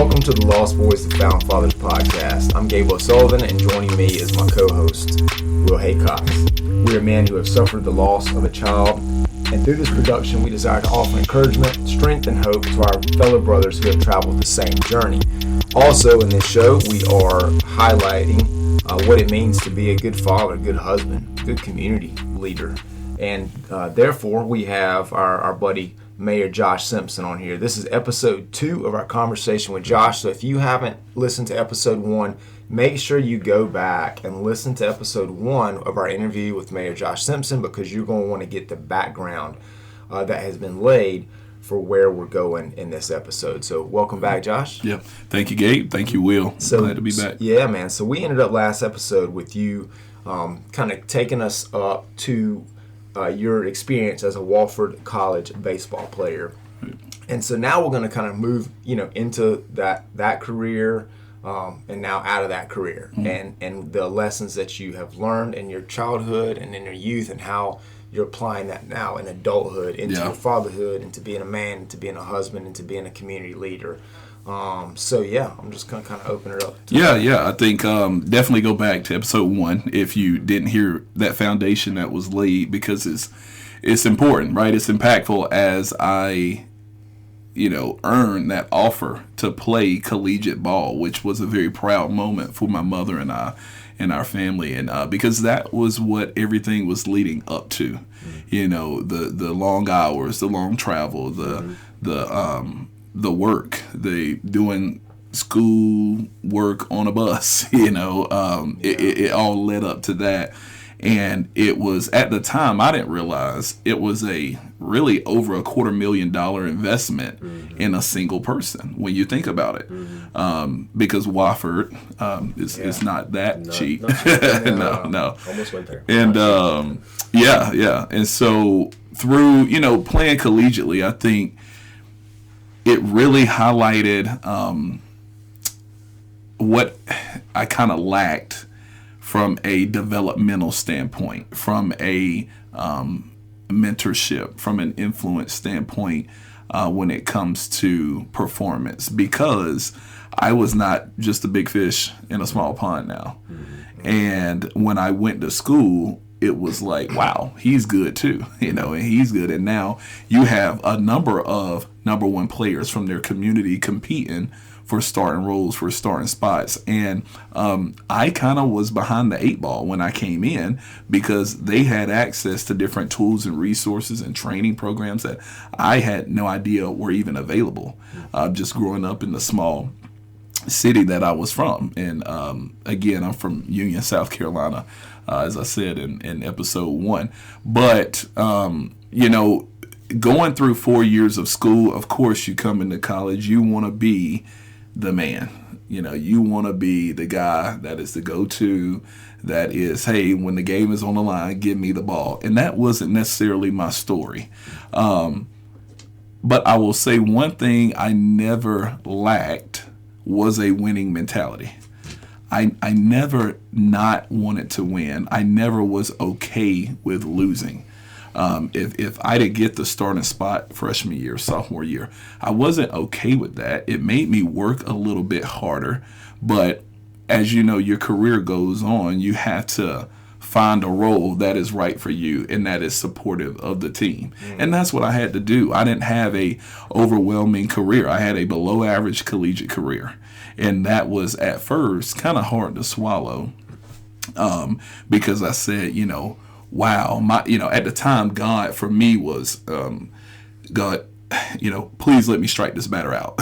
Welcome to the Lost Boys of Found Fathers podcast. I'm Gabe O'Sullivan, and joining me is my co-host, Will Haycox. We are men who have suffered the loss of a child, and through this production, we desire to offer encouragement, strength, and hope to our fellow brothers who have traveled the same journey. Also, in this show, we are highlighting what it means to be a good father, a good husband, a good community leader. And therefore, we have our buddy, Mayor Josh Simpson on here. This is episode 2 of our conversation with Josh. So if you haven't listened to episode 1, make sure you go back and listen to episode 1 of our interview with Mayor Josh Simpson, because you're going to want to get the background that has been laid for where we're going in this episode. So welcome back, Josh. Yep. Thank you, Gabe. Thank you, Will. Glad to be back. Yeah, man. So we ended up last episode with you kind of taking us up to your experience as a Wofford College baseball player. And so now we're going to kind of move, into that career and now out of that career and the lessons that you have learned in your childhood and in your youth, and how you're applying that now in adulthood into your fatherhood, into being a man, into being a husband, into being a community leader. I'm just going to kind of open it up. I think definitely go back to episode 1 if you didn't hear that foundation that was laid, because it's important, right? It's impactful as I, earned that offer to play collegiate ball, which was a very proud moment for my mother and I and our family, and because that was what everything was leading up to, the long hours, the long travel, the work, the doing school work on a bus, it all led up to that. And it was, at the time, I didn't realize it was a really over $250,000 investment in a single person when you think about it. Because Wofford is not that cheap. No. Almost went there. And And so through, playing collegiately, I think it really highlighted what I kind of lacked from a developmental standpoint, from a mentorship, from an influence standpoint when it comes to performance, because I was not just a big fish in a small pond now. And when I went to school, it was like, wow, he's good too, and he's good. And now you have a number of number 1 players from their community competing for starting roles, for starting spots. And I kind of was behind the 8 ball when I came in, because they had access to different tools and resources and training programs that I had no idea were even available, just growing up in the small city that I was from. And again, I'm from Union, South Carolina, as I said in episode 1. But, going through 4 years of school, of course, you come into college, you want to be the man. You want to be the guy that is the go-to, that is, hey, when the game is on the line, give me the ball. And that wasn't necessarily my story. But I will say one thing I never lacked was a winning mentality. I never not wanted to win. I never was okay with losing. If I didn't get the starting spot freshman year, sophomore year, I wasn't okay with that. It made me work a little bit harder. But as you know, your career goes on, you have to find a role that is right for you and that is supportive of the team. And that's what I had to do. I didn't have a overwhelming career. I had a below average collegiate career. And that was at first kind of hard to swallow, because I said, wow, at the time, God for me was, God, please let me strike this batter out,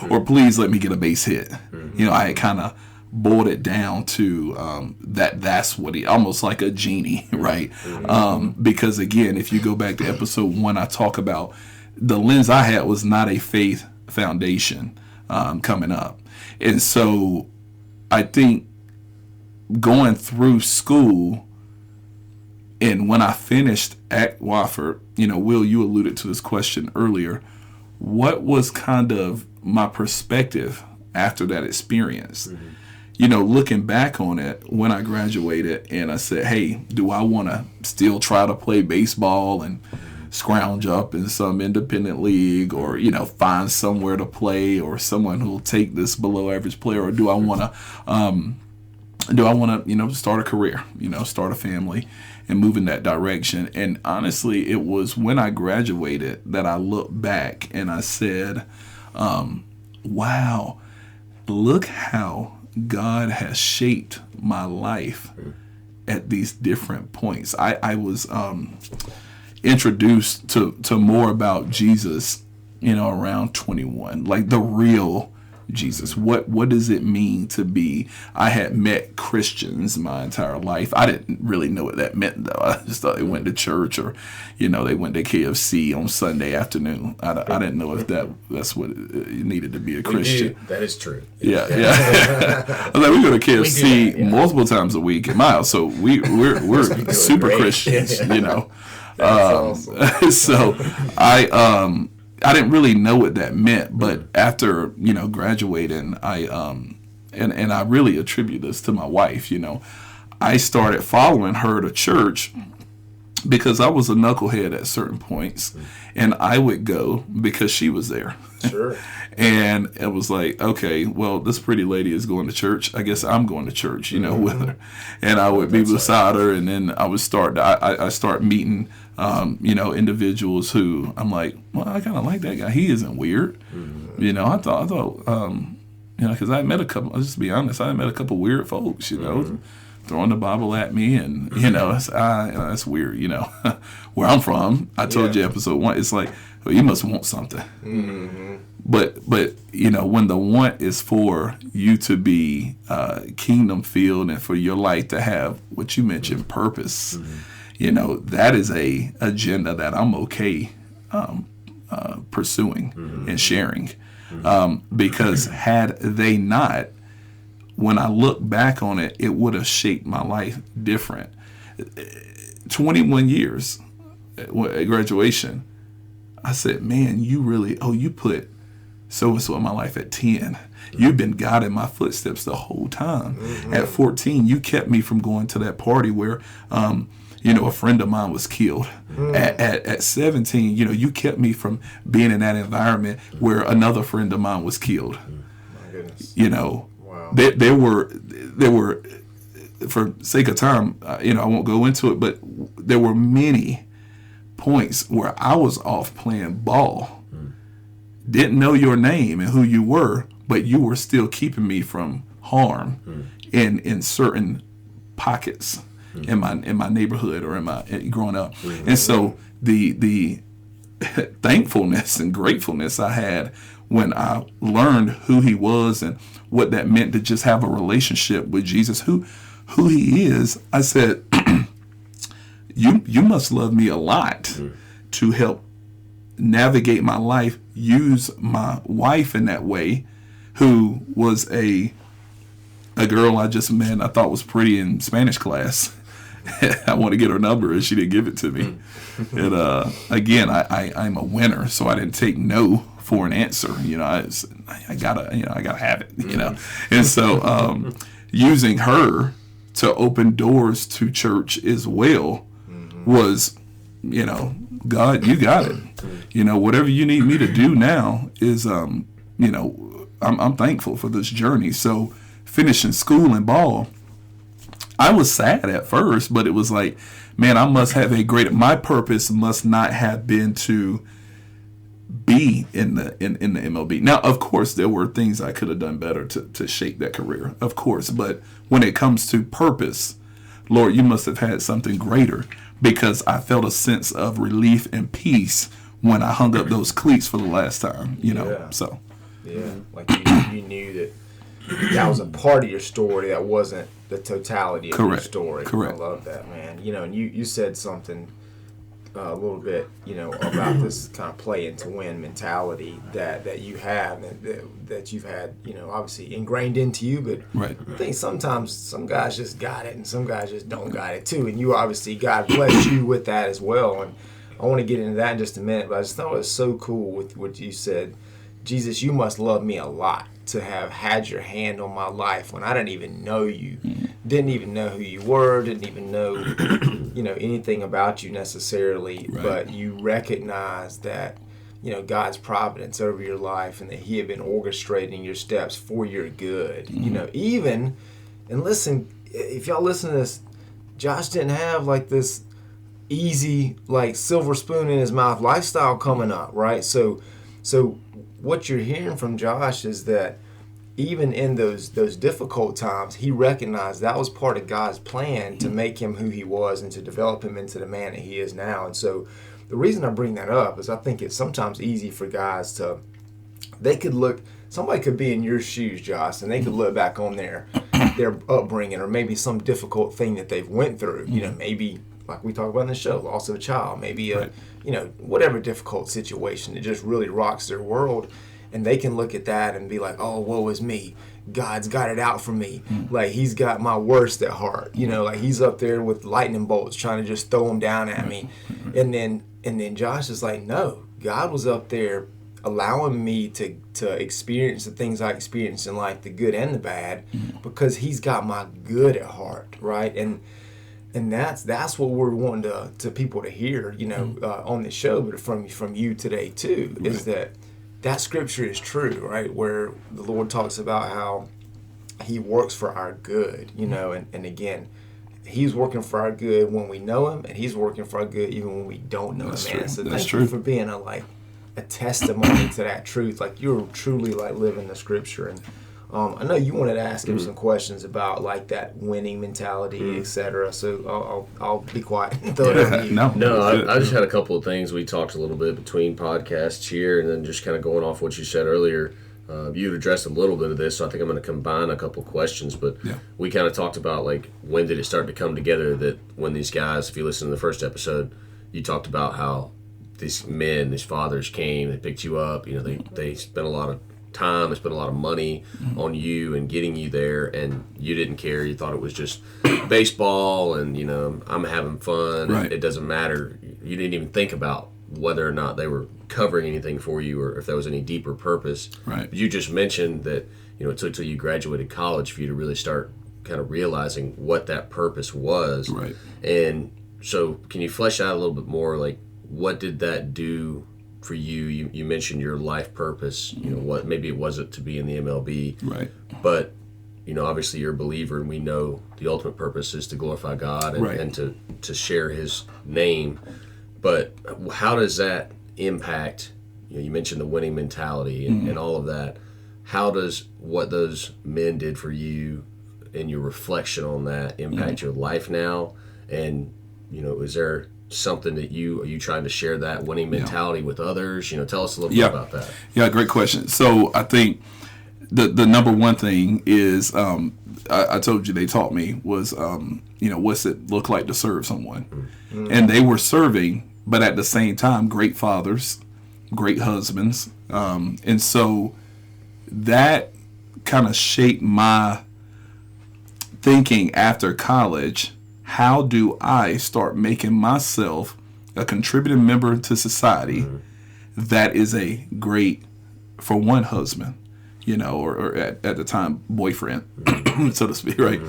or please let me get a base hit. I had kind of boiled it down to that's what he, almost like a genie, right? Because again, if you go back to episode 1, I talk about the lens I had was not a faith foundation coming up. And so I think going through school, and when I finished at Wofford, Will, you alluded to this question earlier, what was kind of my perspective after that experience? Looking back on it, when I graduated and I said, hey, do I want to still try to play baseball and scrounge up in some independent league, or find somewhere to play, or someone who will take this below average player, or do I want to start a career, start a family and move in that direction? And honestly, it was when I graduated that I looked back and I said, wow, look how God has shaped my life at these different points. I was introduced to more about Jesus, around 21, like the real Jesus. What does it mean to be? I had met Christians my entire life. I didn't really know what that meant, though. I just thought they went to church, or they went to KFC on Sunday afternoon. I didn't know if that's what it needed to be a Christian. That is true. Yeah. I was like, we go to KFC multiple times a week at my house, so we're super great. Christians, Awesome. So I didn't really know what that meant, but after graduating, I and I really attribute this to my wife. I started following her to church because I was a knucklehead at certain points, and I would go because she was there. Sure. And it was like, okay, well, this pretty lady is going to church. I guess I'm going to church, with her. And I would be beside her, and then I would start. I start meeting, individuals who I'm like, well, I kind of like that guy. He isn't weird, I thought, because I met a couple. Just to be honest, I met a couple weird folks, throwing the Bible at me, and that's weird. Where I'm from, I told you episode 1. It's like, well, you must want something. Mm-hmm. But when the want is for you to be kingdom filled and for your life to have what you mentioned, purpose, that is a agenda that I'm okay pursuing and sharing. Because had they not, when I look back on it, it would have shaped my life different. 21 years at graduation, I said, man, you put so-and-so in my life at 10. You've been guiding my footsteps the whole time. Mm-hmm. At 14, you kept me from going to that party where, a friend of mine was killed. Mm. At 17, you kept me from being in that environment where another friend of mine was killed. My goodness. Wow. There were, for sake of time, I won't go into it, but there were many points where I was off playing ball, didn't know your name and who you were, but you were still keeping me from harm in certain pockets in my neighborhood or in my growing up. And so the thankfulness and gratefulness I had when I learned who he was and what that meant to just have a relationship with Jesus, who he is, I said, you must love me a lot to help navigate my life, use my wife in that way, who was a girl I just met and I thought was pretty in Spanish class. I want to get her number and she didn't give it to me. And again, I'm a winner, so I didn't take no for an answer. I gotta have it. And so using her to open doors to church as well was, God, you got it. Whatever you need me to do now is, I'm thankful for this journey. So finishing school and ball, I was sad at first, but it was like, man, I must have my purpose must not have been to be in the MLB. Now, of course, there were things I could have done better to shape that career, of course. But when it comes to purpose, Lord, you must have had something greater, because I felt a sense of relief and peace when I hung up those cleats for the last time, so. Yeah, like you knew that was a part of your story that wasn't the totality of your story. Correct. I love that, man. And you said something a little bit, about this kind of play and to win mentality that you have, that you've had, obviously ingrained into you. But right. I think sometimes some guys just got it and some guys just don't got it too. And you obviously, God bless you with that as well. And I want to get into that in just a minute, but I just thought it was so cool with what you said. Jesus, you must love me a lot. to have had your hand on my life when I didn't even know you, didn't even know who you were, didn't even know, anything about you necessarily, but you recognized that, God's providence over your life and that he had been orchestrating your steps for your good, even, and listen, if y'all listen to this, Josh didn't have like this easy, like silver spoon in his mouth lifestyle coming up, right? So what you're hearing from Josh is that even in those difficult times, he recognized that was part of God's plan to make him who he was and to develop him into the man that he is now. And so the reason I bring that up is I think it's sometimes easy for guys somebody could be in your shoes, Josh, and they could look back on their upbringing or maybe some difficult thing that they've went through, maybe like we talk about in the show, loss of a child, maybe whatever difficult situation that just really rocks their world. And they can look at that and be like, oh, woe is me. God's got it out for me. Like, he's got my worst at heart. Like he's up there with lightning bolts trying to just throw them down at me. And then Josh is like, no, God was up there allowing me to experience the things I experienced in life, the good and the bad, because he's got my good at heart, right? And that's what we're wanting to people to hear, on the show, but from you today too, is that scripture is true, right? Where the Lord talks about how he works for our good, and again, he's working for our good when we know him, and he's working for our good even when we don't know him, man. So thank you for being a testimony to that truth. Like, you're truly like living the scripture. And I know you wanted to ask him some questions about like that winning mentality, etc. So I'll be quiet and throw it over to you. No, I just had a couple of things. We talked a little bit between podcasts here, and then just kind of going off what you said earlier. You'd addressed a little bit of this, so I think I'm going to combine a couple questions. But we kind of talked about like when did it start to come together that when these guys, if you listen to the first episode, you talked about how these men, these fathers came, they picked you up. They spent a lot of time, they spent a lot of money on you and getting you there, and you didn't care. You thought it was just baseball and I'm having fun. It doesn't matter. You didn't even think about whether or not they were covering anything for you or if there was any deeper purpose. But you just mentioned that it took till you graduated college for you to really start kind of realizing what that purpose was. And so can you flesh out a little bit more, like what did that do for you? You mentioned your life purpose, what maybe it wasn't to be in the MLB, but obviously you're a believer, and we know the ultimate purpose is to glorify God and to share his name. But how does that impact, you mentioned the winning mentality and all of that. How does what those men did for you and your reflection on that impact your life now? And is there something that are you trying to share that winning mentality with others? Tell us a little bit about that. Yeah, great question. So I think the number one thing is I told you they taught me was what's it look like to serve someone, and they were serving, but at the same time great fathers, great husbands, and so that kind of shaped my thinking after college. How do I start making myself a contributing member to society that is a great, for one, husband, or at the time, boyfriend, so to speak, right?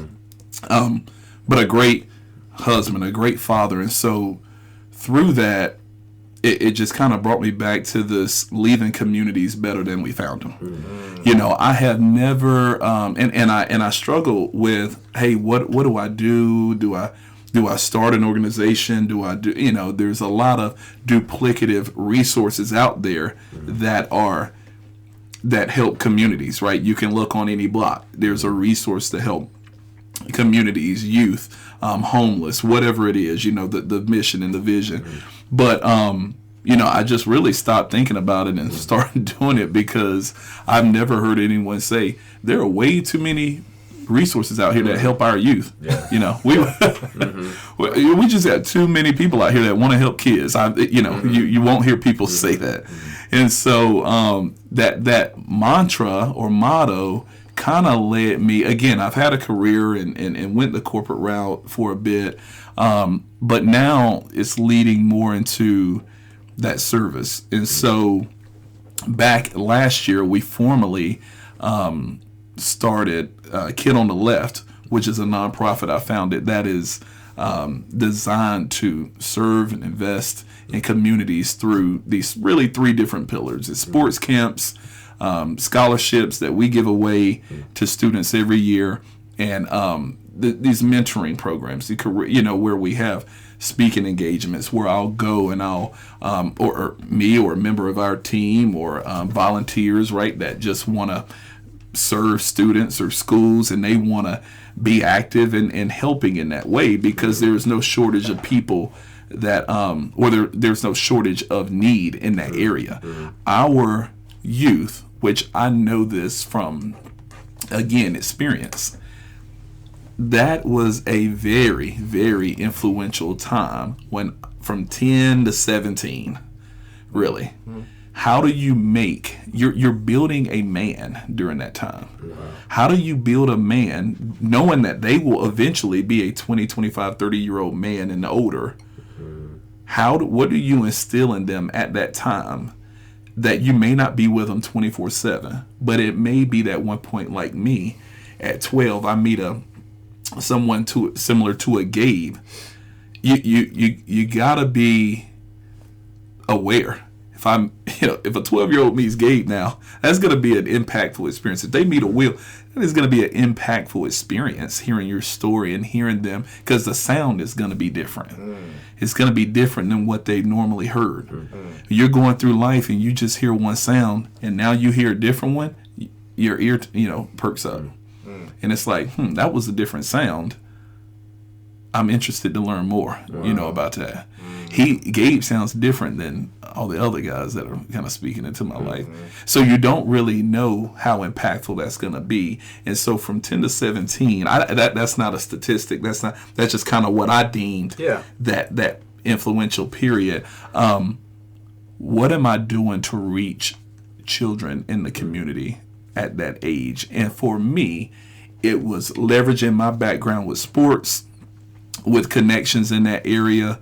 But a great husband, a great father. And so through that, it just kind of brought me back to this leaving communities better than we found them. I have never, and I struggle with, hey, what do I do? Do I start an organization? Do I do, there's a lot of duplicative resources out there that help communities, right? You can look on any block. There's a resource to help communities, youth, homeless, whatever it is, the mission and the vision. But, I just really stopped thinking about it and started doing it because I've never heard anyone say there are way too many resources out here that help our youth. We just got too many people out here that want to help kids. You won't hear people say that. And so that mantra or motto kind of led me, again, I've had a career and went the corporate route for a bit, but now it's leading more into that service. And so back last year, we formally started Kid on the Left, which is a nonprofit I founded that is designed to serve and invest in communities through these really 3 different pillars. It's sports camps, scholarships that we give away to students every year, and these mentoring programs, where we have speaking engagements where I'll go and I'll, or me or a member of our team or volunteers, right, that just want to serve students or schools, and they want to be active and helping in that way, because there's no shortage of people that, there's no shortage of need in that area. Our youth, which I know this from, again, experience, that was a very, very influential time when from 10 to 17, really. How do you make, you're building a man during that time. How do you build a man knowing that they will eventually be a 20, 25, 30-year-old man and older? What do you instill in them at that time that you may not be with them 24/7, but it may be that one point, like me, at 12, I meet someone similar to a Gabe. You gotta be aware. If a 12-year-old meets Gabe now, that's gonna be an impactful experience. If they meet a Will, that is gonna be an impactful experience. Hearing your story and hearing them, because the sound is gonna be different. It's gonna be different than what they normally heard. You're going through life and you just hear one sound, and now you hear a different one. Your ear, perks up. And it's like, that was a different sound. I'm interested to learn more, about that. Gabe sounds different than all the other guys that are kind of speaking into my life. So you don't really know how impactful that's going to be. And so from 10 to 17, that's not a statistic. That's just kind of what I deemed that influential period. What am I doing to reach children in the community at that age? And for me, it was leveraging my background with sports, with connections in that area,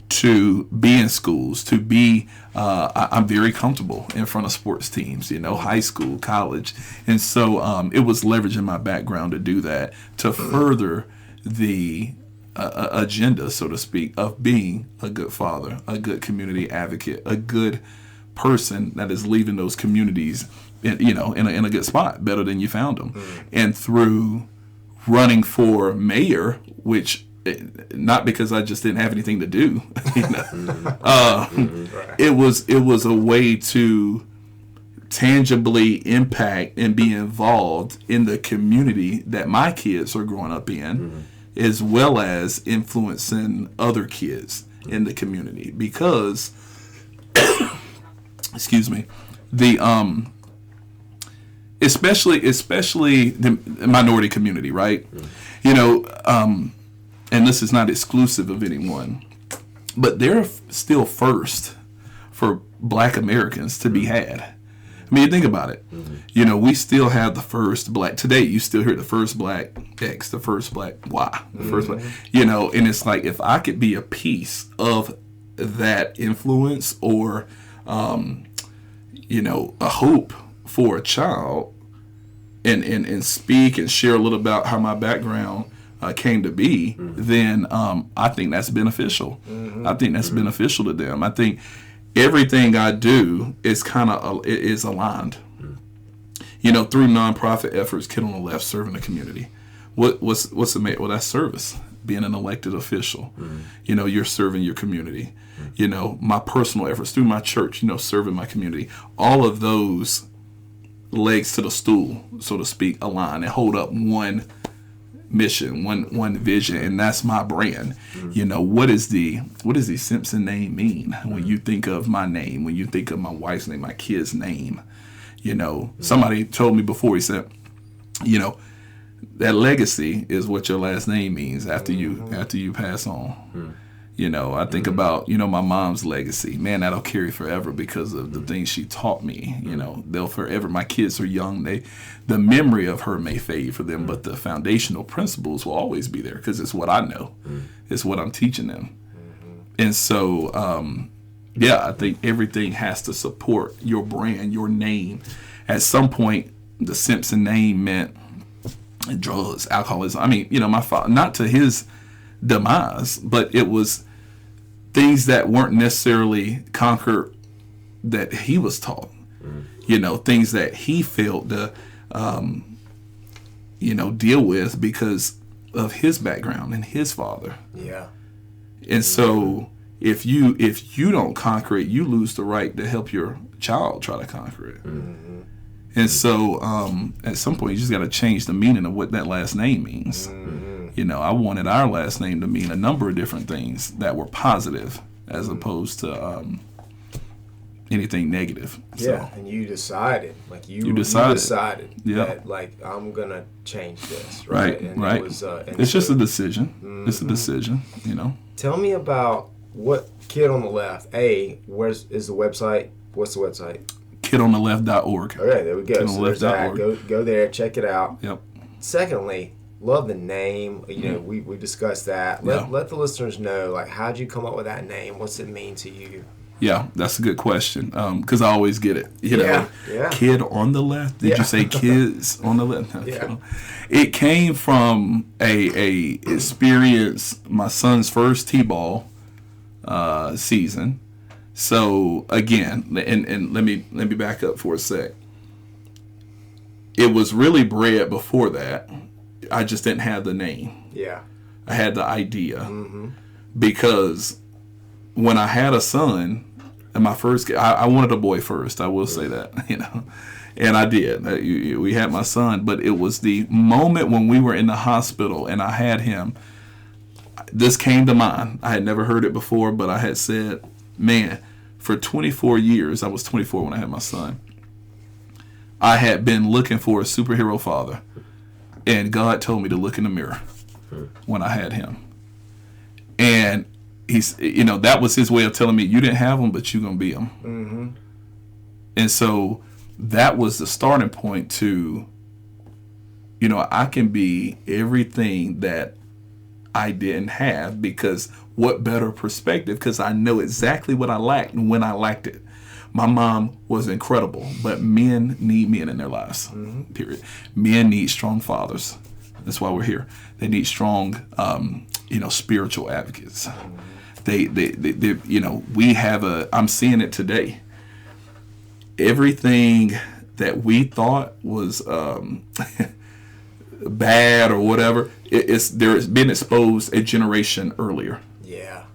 to be in schools, to be, I'm very comfortable in front of sports teams, high school, college. And so it was leveraging my background to do that, to further the agenda, so to speak, of being a good father, a good community advocate, a good person that is leaving those communities in a good spot, better than you found them. And through running for mayor, which, not because I just didn't have anything to do, it was a way to tangibly impact and be involved in the community that my kids are growing up in, as well as influencing other kids in the community. Because, excuse me, the especially the minority community, right? And this is not exclusive of anyone, but they're still first for Black Americans to be had. I mean, think about it. We still have the first Black. Today, you still hear the first Black X, the first Black Y, the first Black, and it's like, if I could be a piece of that influence or, a hope for a child and speak and share a little about how my background came to be, then I think that's beneficial. I think that's beneficial to them. I think everything I do is is aligned. Through nonprofit efforts, Kid on the Left, serving the community. What's the main? Well, that's service. Being an elected official, you're serving your community. My personal efforts through my church, serving my community. All of those legs to the stool, so to speak, align and hold up one mission, one vision, and that's my brand. What does the Simpson name mean? When you think of my name, when you think of my wife's name, my kid's name, somebody told me before, he said, that legacy is what your last name means after you pass on. I think about, my mom's legacy. Man, that'll carry forever because of the things she taught me. They'll forever. My kids are young. The memory of her may fade for them, but the foundational principles will always be there because it's what I know. It's what I'm teaching them. And so, I think everything has to support your brand, your name. At some point, the Simpson name meant drugs, alcoholism. I mean, my father, not to his demise, but it was things that weren't necessarily conquered that he was taught. Things that he failed to, deal with because of his background and his father. Yeah. And so if you don't conquer it, you lose the right to help your child try to conquer it. Mm-hmm. And so at some point you just got to change the meaning of what that last name means. Mm-hmm. I wanted our last name to mean a number of different things that were positive as opposed to anything negative. Yeah, and you decided, you decided that, I'm going to change this, right? And right. It's just a decision. Mm-hmm. It's a decision, Tell me about what Kid on the Left. Where's the website? What's the website? KidOnTheLeft.org. Okay, there we go. KidOnTheLeft.org. Go there, check it out. Yep. Secondly, love the name. We discussed that. Let the listeners know, how'd you come up with that name? What's it mean to you? Yeah, that's a good question. Because I always get it. Yeah. Kid on the left. Did you say kids on the left? Okay. It came from a experience, my son's first T-ball season. So again, and let me back up for a sec. It was really bred before that. I just didn't have the name. Yeah. I had the idea because when I had a son, and my first, I wanted a boy first. I will say that, and I did. We had my son, but it was the moment when we were in the hospital and I had him. This came to mind. I had never heard it before, but I had said, man, for 24 years, I was 24 when I had my son. I had been looking for a superhero father, and God told me to look in the mirror when I had him. And he's, that was his way of telling me, you didn't have him, but you're going to be him. Mm-hmm. And so that was the starting point to, I can be everything that I didn't have, because what better perspective? Because I know exactly what I lacked and when I lacked it. My mom was incredible, but men need men in their lives, period. Men need strong fathers. That's why we're here. They need strong, spiritual advocates. They we have I'm seeing it today. Everything that we thought was bad or whatever, there has been exposed a generation earlier. Yeah.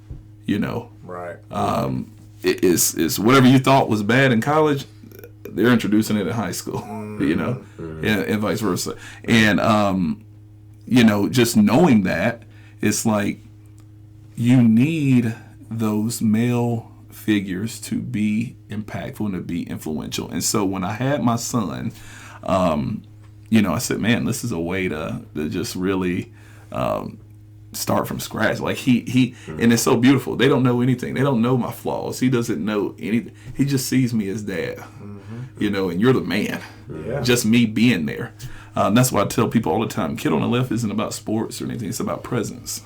Right. It's whatever you thought was bad in college, they're introducing it in high school, and vice versa. And, just knowing that, it's like you need those male figures to be impactful and to be influential. And so when I had my son, I said, man, this is a way to just really start from scratch. Like he and it's so beautiful. They don't know anything. They don't know my flaws. He doesn't know anything. He just sees me as dad, and you're the man. Yeah. Just me being there. That's why I tell people all the time, Kid on the Left isn't about sports or anything. It's about presence.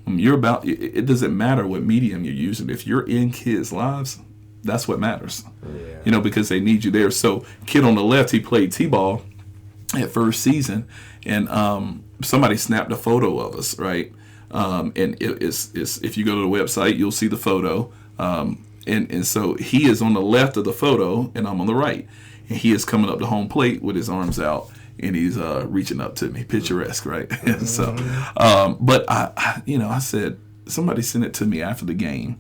It doesn't matter what medium you're using. If you're in kids' lives, that's what matters. Yeah. Because they need you there. So Kid on the Left, he played T-ball at first season, and somebody snapped a photo of us, right? And it's if you go to the website, you'll see the photo. And so he is on the left of the photo, and I'm on the right. And he is coming up the home plate with his arms out, and he's reaching up to me, picturesque, right? And so, but I said, somebody sent it to me after the game.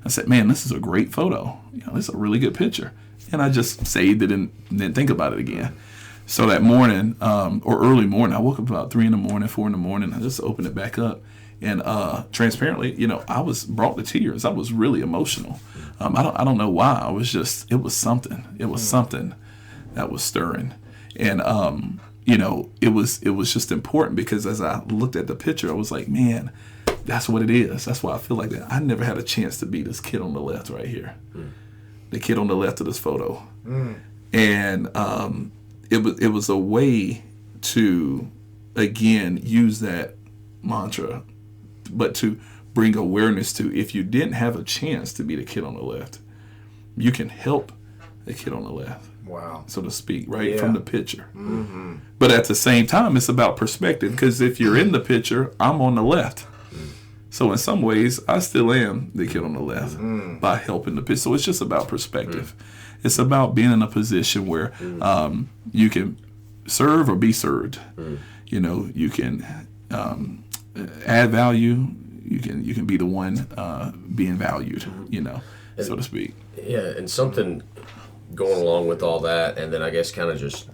I said, man, this is a great photo. This is a really good picture. And I just saved it and didn't think about it again. So that morning, or early morning, I woke up about 3 a.m, 4 a.m. I just opened it back up. And transparently, I was brought to tears. I was really emotional. I don't know why. It was something. It was something that was stirring. And, it was just important because as I looked at the picture, I was like, man, that's what it is. That's why I feel like that. I never had a chance to be this kid on the left right here. The kid on the left of this photo. And it was a way to, again, use that mantra, but to bring awareness to, if you didn't have a chance to be the kid on the left, you can help the kid on the left. Wow. so to speak, right? Yeah. From the picture. Mm-hmm. But at the same time, it's about perspective, because if you're in the picture, I'm on the left. So in some ways, I still am the kid on the left by helping the pitch. So it's just about perspective. It's about being in a position where you can serve or be served. You know, you can add value. You can be the one being valued. You know, so to speak. Yeah, and something going along with all that, and then I guess kind of just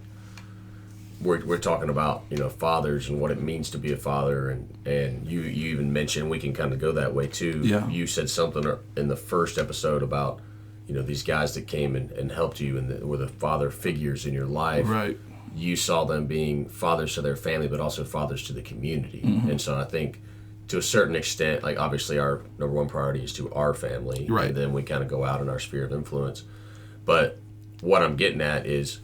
we're talking about, you know, fathers and what it means to be a father, and you even mentioned, we can kind of go that way too. Yeah. You said something in the first episode about, you know, these guys that came and helped you and were the father figures in your life. Right. You saw them being fathers to their family, but also fathers to the community. And so I think to a certain extent, like obviously our number one priority is to our family, right, and then we kind of go out in our sphere of influence. But what I'm getting at is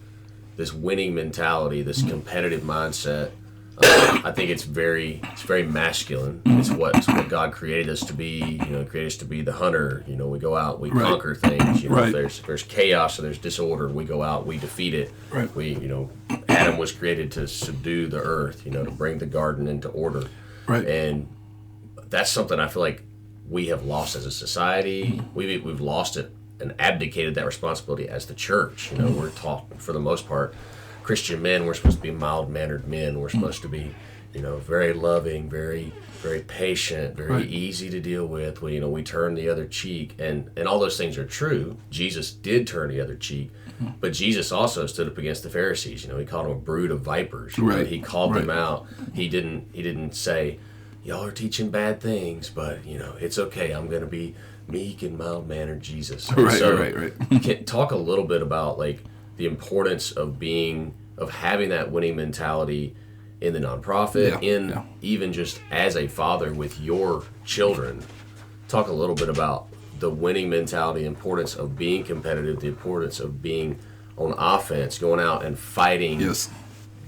this winning mentality, this competitive mindset. I think it's very masculine. It's what God created us to be. You know, created us to be the hunter. You know, we go out, we conquer things. You know, if there's chaos or there's disorder, we go out, we defeat it. Right. We, you know, Adam was created to subdue the earth. You know, to bring the garden into order. Right. And that's something I feel like we have lost as a society. We've lost it and abdicated that responsibility as the church. You know, we're taught, for the most part, Christian men, we're supposed to be mild-mannered men. We're supposed to be, you know, very loving, very, very patient, very easy to deal with. We, you know, we turn the other cheek, and all those things are true. Jesus did turn the other cheek, but Jesus also stood up against the Pharisees. You know, he called them a brood of vipers. You know, he called them out. He didn't say, y'all are teaching bad things, but, you know, it's okay. I'm going to be meek and mild-mannered Jesus. Right. You can talk a little bit about, like, the importance of having that winning mentality in the nonprofit, even just as a father with your children. Talk a little bit about the winning mentality, the importance of being competitive, the importance of being on offense, going out and fighting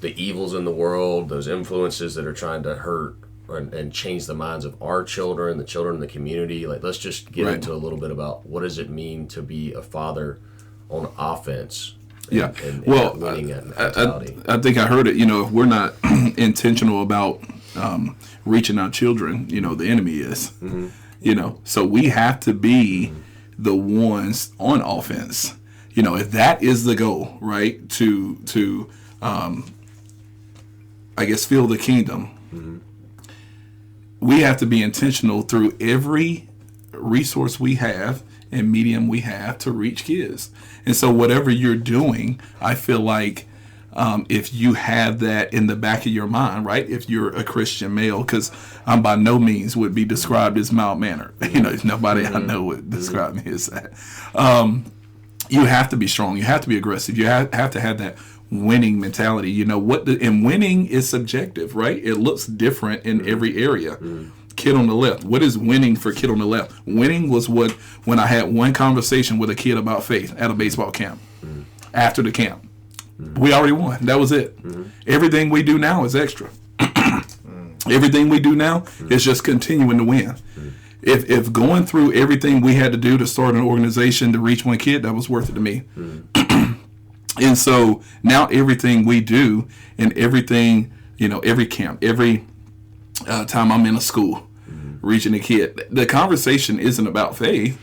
the evils in the world, those influences that are trying to hurt and change the minds of our children, the children in the community. Like, let's just get into a little bit about what does it mean to be a father on offense. And winning that mentality. I think I heard it. You know, if we're not intentional about reaching our children, you know, the enemy is. You know, so we have to be the ones on offense. You know, if that is the goal, right? To I guess fill the kingdom. We have to be intentional through every resource we have and medium we have to reach kids. And so whatever you're doing, I feel like if you have that in the back of your mind, right? If you're a Christian male, because I'm by no means would be described as mild-mannered. You know, nobody I know would describe me as that. You have to be strong. You have to be aggressive. You have to have that winning mentality. You know, and winning is subjective, right? It looks different in every area. Kid on the left. What is winning for kid on the left? Winning was when I had one conversation with a kid about faith at a baseball camp. After the camp, we already won. That was it. Everything we do now is extra. Everything we do now is just continuing to win. If going through everything we had to do to start an organization to reach one kid, that was worth it to me. And so now everything we do and everything, you know, every camp, every time I'm in a school, reaching a kid, the conversation isn't about faith.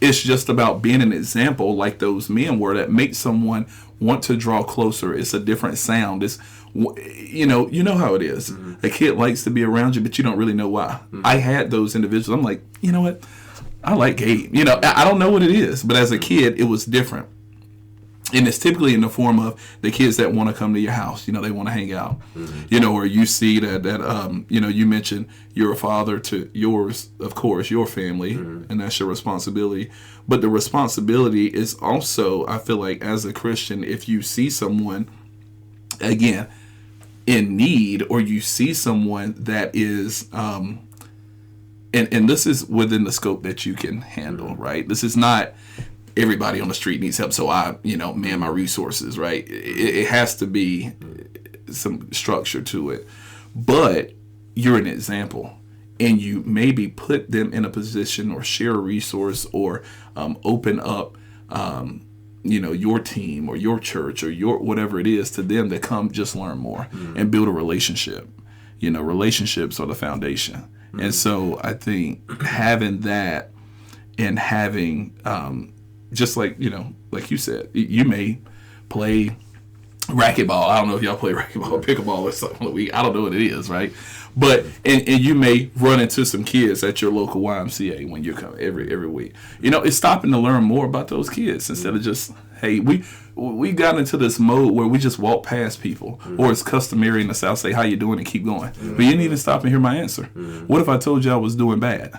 It's just about being an example like those men were that make someone want to draw closer. It's a different sound. It's, you know how it is. A kid likes to be around you, but you don't really know why. I had those individuals. I'm like, you know what? I like Gabe. You know, I don't know what it is, but as a kid, it was different. And it's typically in the form of the kids that want to come to your house. You know, they want to hang out. You know, or you see that you know, you mentioned you're a father to yours, of course, your family, and that's your responsibility. But the responsibility is also, I feel like, as a Christian, if you see someone, again, in need, or you see someone that is, and this is within the scope that you can handle, right? This is not everybody on the street needs help, so I, you know, man my resources, right? It has to be some structure to it. But you're an example, and you maybe put them in a position or share a resource or open up your team or your church or your whatever it is to them to come just learn more and build a relationship. Relationships are the foundation. And so I think having that and having, just like you said, you may play racquetball. I don't know if y'all play racquetball or pickleball or something. I don't know what it is, right? But and you may run into some kids at your local YMCA when you're coming every week. It's stopping to learn more about those kids instead of just, hey, we got into this mode where we just walk past people, or it's customary in the South say how you doing and keep going. But you didn't even stop and hear my answer. What if I told you I was doing bad?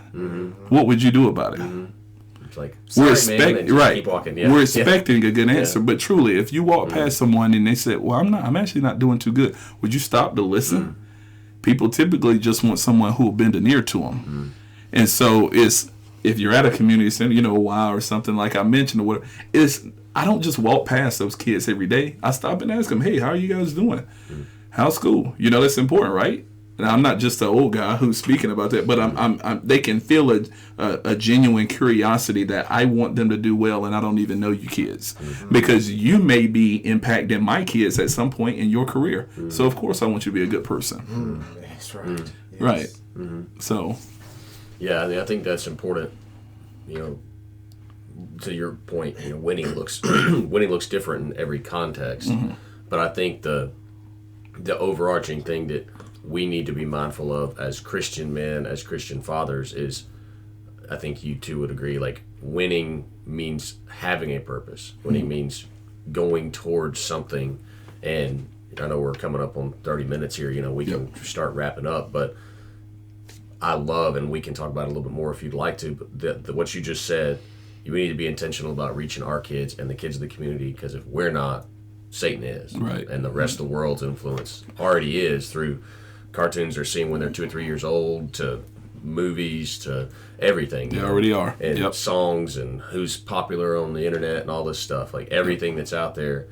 What would you do about it? It's like, sorry, man, keep walking. Yeah. We're expecting a good answer, but truly, if you walk past someone and they said, "Well, I'm actually not doing too good," would you stop to listen? People typically just want someone who will bend an ear to them, and so if you're at a community center, a Y or something like I mentioned or whatever, I don't just walk past those kids every day. I stop and ask them, "Hey, how are you guys doing? How's school?" That's important, right? And I'm not just an old guy who's speaking about that, but they can feel a genuine curiosity that I want them to do well, and I don't even know you kids because you may be impacting my kids at some point in your career. So of course I want you to be a good person. That's right. Yes. Right. So. Yeah, I think that's important. To your point, winning looks different in every context, but I think the overarching thing that we need to be mindful of as Christian men, as Christian fathers, is, I think you two would agree, like winning means having a purpose. Winning means going towards something. And I know we're coming up on 30 minutes here, we can start wrapping up, but I love, and we can talk about it a little bit more if you'd like to, but what you just said, we need to be intentional about reaching our kids and the kids of the community, because if we're not, Satan is. Right. And the rest of the world's influence already is through cartoons they're seeing when they're 2 or 3 years old, to movies, to everything. They already are. And songs, and who's popular on the internet and all this stuff. Like everything that's out there,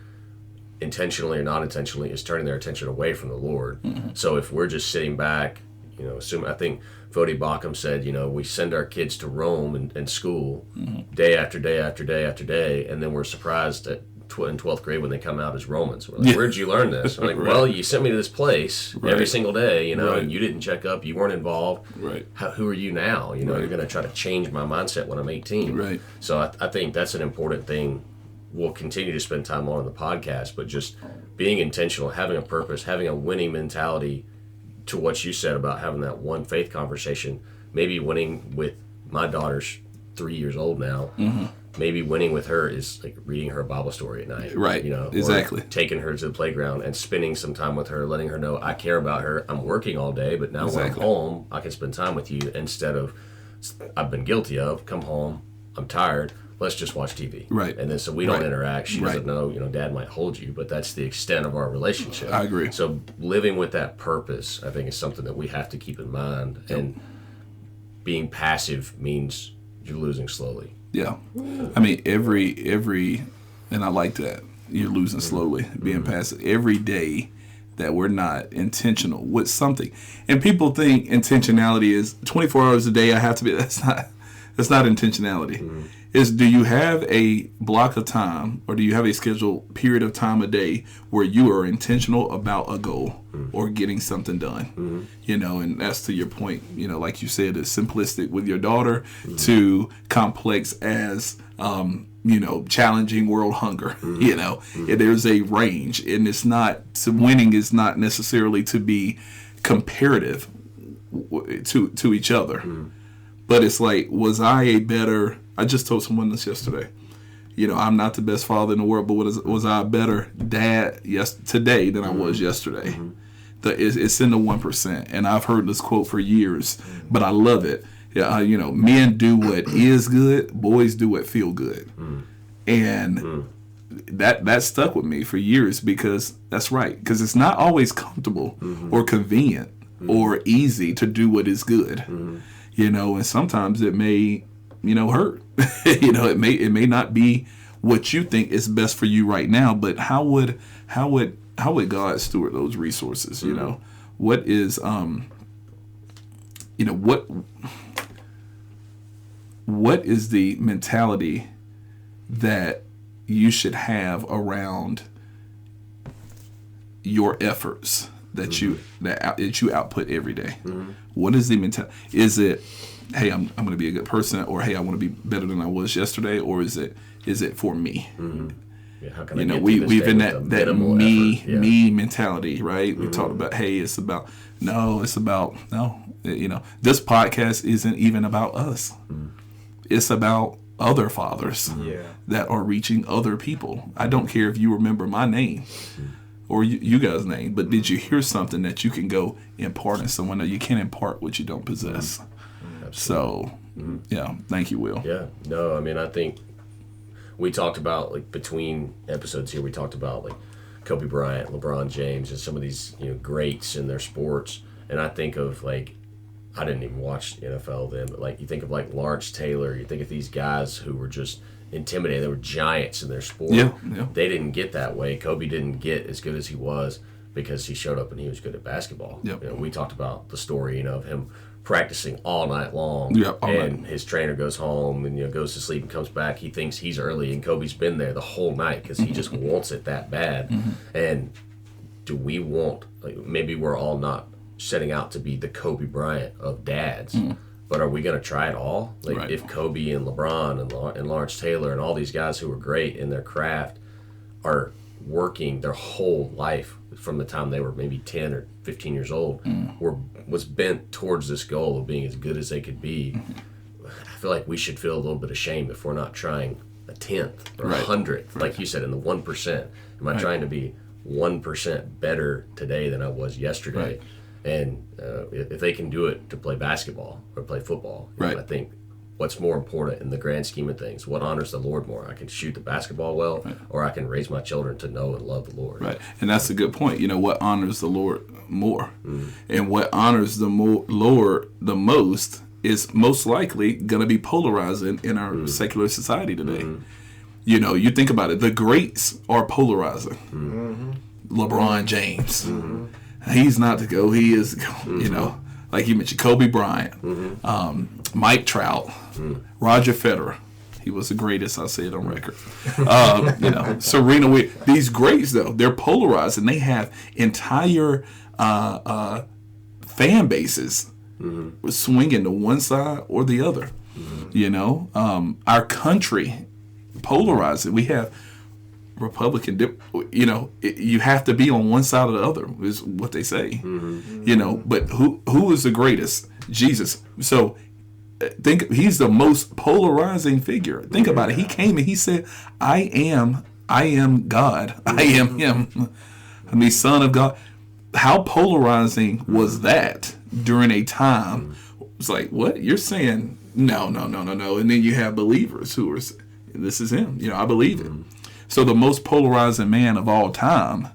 intentionally or not intentionally, is turning their attention away from the Lord. So if we're just sitting back, I think Vodi Bakum said, we send our kids to Rome and school day after day after day after day, and then we're surprised in 12th grade when they come out as Romans. We're like, where'd you learn this? I'm like, well, you sent me to this place every single day, and you didn't check up, you weren't involved. Right. Who are you now? You're going to try to change my mindset when I'm 18. Right. So I think that's an important thing we'll continue to spend time on the podcast, but just being intentional, having a purpose, having a winning mentality, to what you said about having that one faith conversation, maybe winning with my daughter's 3 years old now, maybe winning with her is like reading her a Bible story at night. Right. Exactly. Or taking her to the playground and spending some time with her, letting her know I care about her. I'm working all day, but now when I'm home, I can spend time with you, instead of, I've been guilty of, come home, I'm tired, let's just watch TV. Right. And then so we don't interact. She doesn't know, Dad might hold you, but that's the extent of our relationship. I agree. So living with that purpose, I think, is something that we have to keep in mind. Yep. And being passive means you're losing slowly. Yeah. I mean, every, and I like that, you're losing slowly, being passive. Every day that we're not intentional with something. And people think intentionality is 24 hours a day I have to be. That's not intentionality. Is, do you have a block of time, or do you have a scheduled period of time a day where you are intentional about a goal or getting something done? And that's to your point, like you said, it's simplistic with your daughter to complex as, challenging world hunger. There's a range, and it's not, winning is not necessarily to be comparative to each other. But it's like, I just told someone this yesterday. I'm not the best father in the world, but was I a better dad today than I was yesterday? It's in the 1%. And I've heard this quote for years, but I love it. Men do what is good, boys do what feel good. And that stuck with me for years, because that's right. Because it's not always comfortable or convenient or easy to do what is good. And sometimes it may, hurt. It may not be what you think is best for you right now, but how would God steward those resources? What is what is the mentality that you should have around your efforts that you output every day? What is the mentality? Is it, hey, I'm going to be a good person, or hey, I want to be better than I was yesterday, or is it for me? Yeah, how can I get we've in that me effort? me mentality, right? We talked about, hey, it's about this podcast isn't even about us. It's about other fathers that are reaching other people. I don't care if you remember my name or you guys' name, but did you hear something that you can go impart in someone? No, you can't impart what you don't possess. So, thank you, Will. Yeah, no, I mean, I think we talked about, like, between episodes here, we talked about, like, Kobe Bryant, LeBron James, and some of these, greats in their sports. And I think of, like, I didn't even watch NFL then, but, like, you think of, like, Lawrence Taylor, you think of these guys who were just intimidating. They were giants in their sport. Yeah. They didn't get that way. Kobe didn't get as good as he was because he showed up and he was good at basketball. Yep. We talked about the story, of him practicing all night long, his trainer goes home and goes to sleep and comes back. He thinks he's early, and Kobe's been there the whole night because he just wants it that bad. And do we want, like, maybe we're all not setting out to be the Kobe Bryant of dads, but are we going to try it all? Like, if Kobe and LeBron and Lawrence Taylor and all these guys who are great in their craft are working their whole life from the time they were maybe 10 or 15 years old, was bent towards this goal of being as good as they could be, I feel like we should feel a little bit ashamed if we're not trying a 10th or a 100th, like you said, in the 1%. Am I trying to be 1% better today than I was yesterday? And if they can do it to play basketball or play football, I think what's more important in the grand scheme of things? What honors the Lord more? I can shoot the basketball well, or I can raise my children to know and love the Lord. Right, and that's a good point. What honors the Lord more, and what honors the Lord the most is most likely going to be polarizing in our secular society today. You think about it. The greats are polarizing. LeBron James, he's not to go. He is to go. Like you mentioned, Kobe Bryant, Mike Trout, Roger Federer. He was the greatest, I'll say it on record. Serena Williams. These greats, though, they're polarized, and they have entire fan bases swinging to one side or the other. Our country polarized. We have Republican, you have to be on one side or the other, is what they say. But who is the greatest? Jesus. So think he's the most polarizing figure. Think about it. He came and he said, I am God. I am him. I'm the Son of God. How polarizing was that during a time? It's like, what? You're saying no. And then you have believers who are, this is him. I believe it. So the most polarizing man of all time,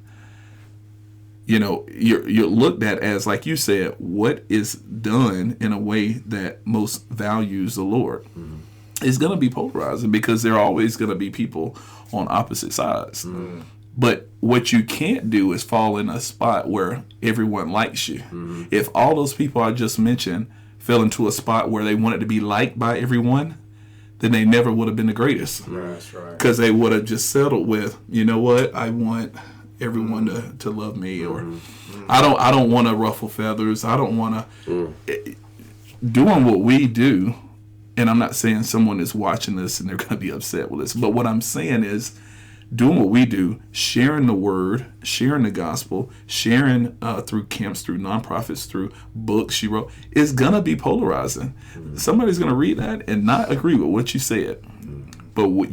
you're looked at as, like you said, what is done in a way that most values the Lord is going to be polarizing, because there are always going to be people on opposite sides. But what you can't do is fall in a spot where everyone likes you. If all those people I just mentioned fell into a spot where they wanted to be liked by everyone, then they never would have been the greatest. That's right. Because they would have just settled with, I want everyone to love me, or I don't want to ruffle feathers. I don't want to doing what we do. And I'm not saying someone is watching this and they're going to be upset with us, but what I'm saying is doing what we do, sharing the word, sharing the gospel, sharing through camps, through nonprofits, through books she wrote, is going to be polarizing. Somebody's going to read that and not agree with what you said. But what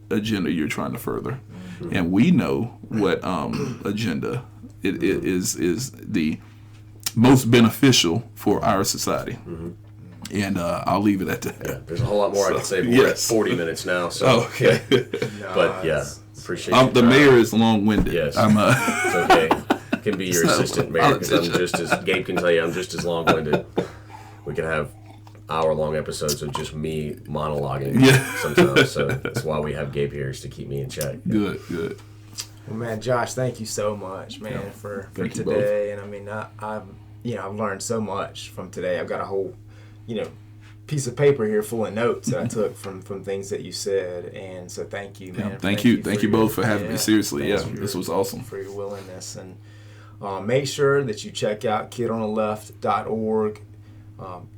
agenda you're trying to further. And we know what agenda it is the most beneficial for our society. And I'll leave it at that. Yeah, there's a whole lot more I could say, but we're at 40 minutes now. So, okay. But yeah, appreciate the mayor is long-winded. Yes. It's okay. Can be your assistant mayor, because Gabe can tell you, I'm just as long-winded. We can have hour-long episodes of just me monologuing sometimes. So that's why we have Gabe here, is to keep me in check. Good. Well, man, Josh, thank you so much, man, for today. And I mean, I've learned so much from today. I've got a whole, piece of paper here full of notes that I took from things that you said, and so thank you, man. Yeah, thank you both for having me. Seriously, this was awesome. For your willingness, and make sure that you check out kidontheleft.org.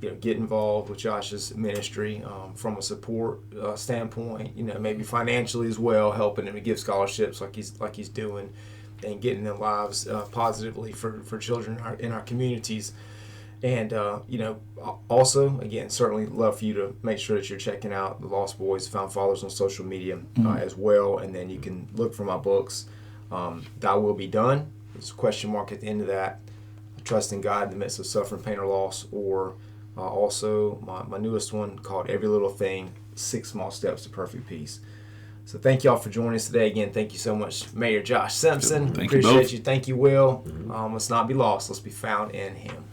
Get involved with Josh's ministry from a support standpoint. Maybe financially as well, helping him to give scholarships like he's doing, and getting their lives positively for children in our communities. And also, again, certainly love for you to make sure that you're checking out the Lost Boys Found Fathers on social media as well. And then you can look for my books. Thy Will Be Done. There's a question mark at the end of that. Trusting God in the midst of suffering, pain, or loss. Or also my newest one called Every Little Thing, 6 Small Steps to Perfect Peace. So thank y'all for joining us today. Again, thank you so much, Mayor Josh Simpson. Thank Appreciate you. Thank you, Will. Let's not be lost. Let's be found in him.